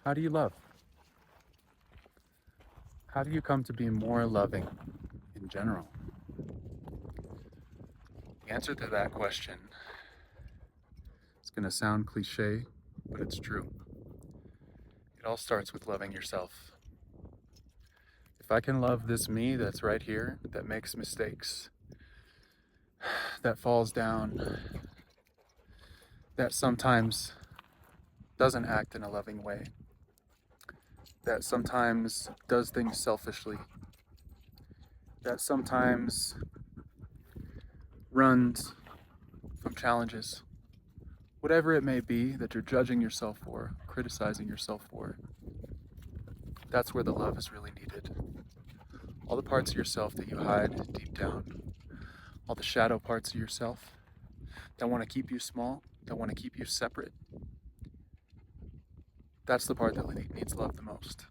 How do you love? How do you come to be more loving in general? The answer to that question is going to sound cliche, but it's true. It all starts with loving yourself. If I can love this me that's right here, that makes mistakes, that falls down, that sometimes doesn't act in a loving way, that sometimes does things selfishly, that sometimes runs from challenges, whatever it may be that you're judging yourself for, criticizing yourself for, that's where the love is really needed. All the parts of yourself that you hide deep down, all the shadow parts of yourself that want to keep you small, that want to keep you separate, that's the part that needs love the most.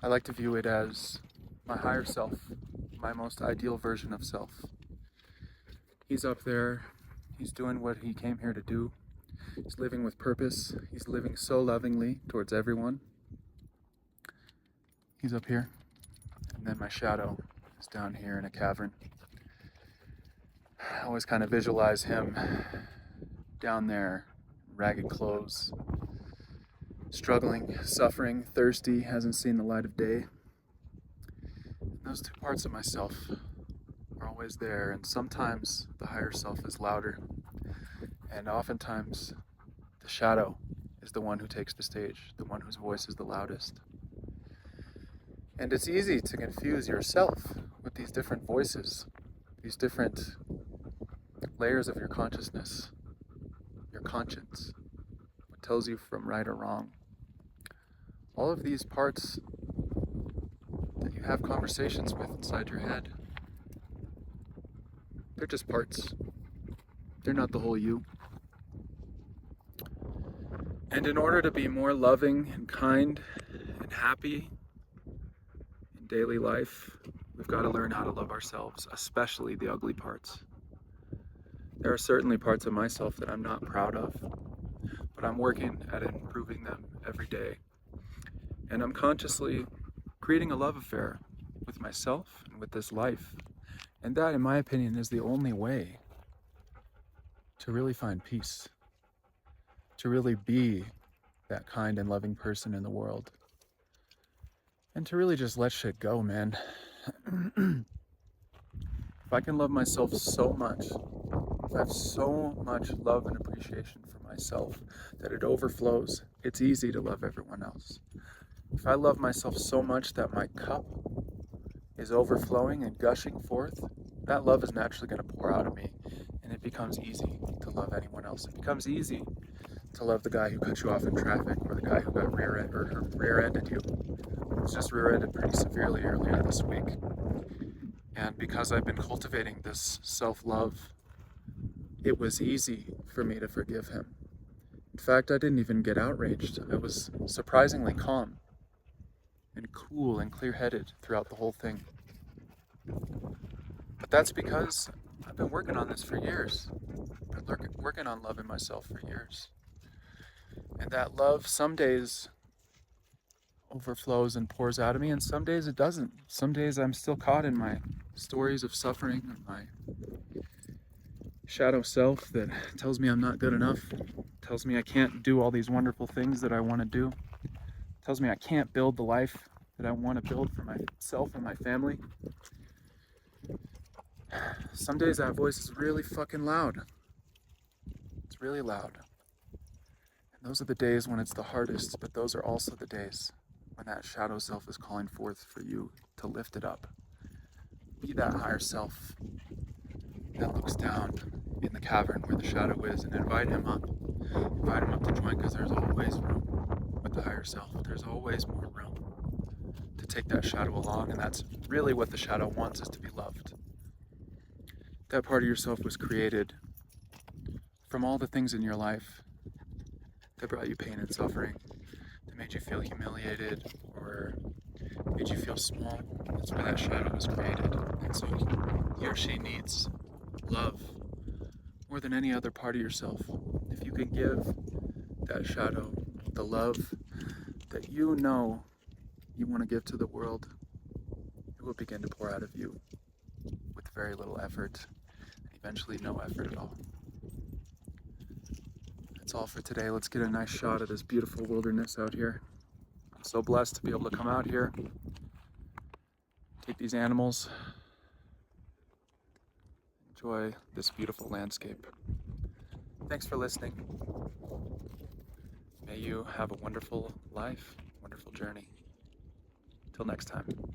I like to view it as my higher self, my most ideal version of self. He's up there, he's doing what he came here to do. He's living with purpose, he's living so lovingly towards everyone. He's up here, and then my shadow is down here in a cavern. I always kind of visualize him down there, ragged clothes, struggling, suffering, thirsty, hasn't seen the light of day. And those two parts of myself are always there, and sometimes the higher self is louder, and oftentimes the shadow is the one who takes the stage, the one whose voice is the loudest. And it's easy to confuse yourself with these different voices, these different layers of your consciousness, your conscience, what tells you from right or wrong. All of these parts that you have conversations with inside your head, they're just parts. They're not the whole you. And in order to be more loving and kind and happy in daily life, we've got to learn how to love ourselves, especially the ugly parts. There are certainly parts of myself that I'm not proud of, but I'm working at improving them every day. And I'm consciously creating a love affair with myself and with this life. And that, in my opinion, is the only way to really find peace, to really be that kind and loving person in the world, and to really just let shit go, man. If I can love myself so much, if I have so much love and appreciation for myself that it overflows, it's easy to love everyone else. If I love myself so much that my cup is overflowing and gushing forth, that love is naturally going to pour out of me, and it becomes easy to love anyone else. It becomes easy to love the guy who cut you off in traffic, or the guy who got rear-ended you. I was just rear-ended pretty severely earlier this week. And because I've been cultivating this self-love, it was easy for me to forgive him. In fact, I didn't even get outraged. I was surprisingly calm and cool and clear-headed throughout the whole thing. But that's because I've been working on this for years. I've been working on loving myself for years. And that love some days overflows and pours out of me, and some days it doesn't. Some days I'm still caught in my stories of suffering, and my shadow self that tells me I'm not good enough, tells me I can't do all these wonderful things that I want to do, tells me I can't build the life that I want to build for myself and my family. Some days that voice is really fucking loud. It's really loud. And those are the days when it's the hardest, but those are also the days when that shadow self is calling forth for you to lift it up. Be that higher self that looks down in the cavern where the shadow is, and invite him up. Invite him up to join, because there's always room with the higher self. There's always more room to take that shadow along, and that's really what the shadow wants, is to be loved. That part of yourself was created from all the things in your life that brought you pain and suffering, that made you feel humiliated or made you feel small. That's why that shadow was created. And so he or she needs love more than any other part of yourself. If you can give that shadow the love that you know you want to give to the world, it will begin to pour out of you with very little effort, and eventually no effort at all. That's all for today. Let's get a nice shot of this beautiful wilderness out here. I'm so blessed to be able to come out here, take these animals, enjoy this beautiful landscape. Thanks for listening. May you have a wonderful life, wonderful journey. Till next time.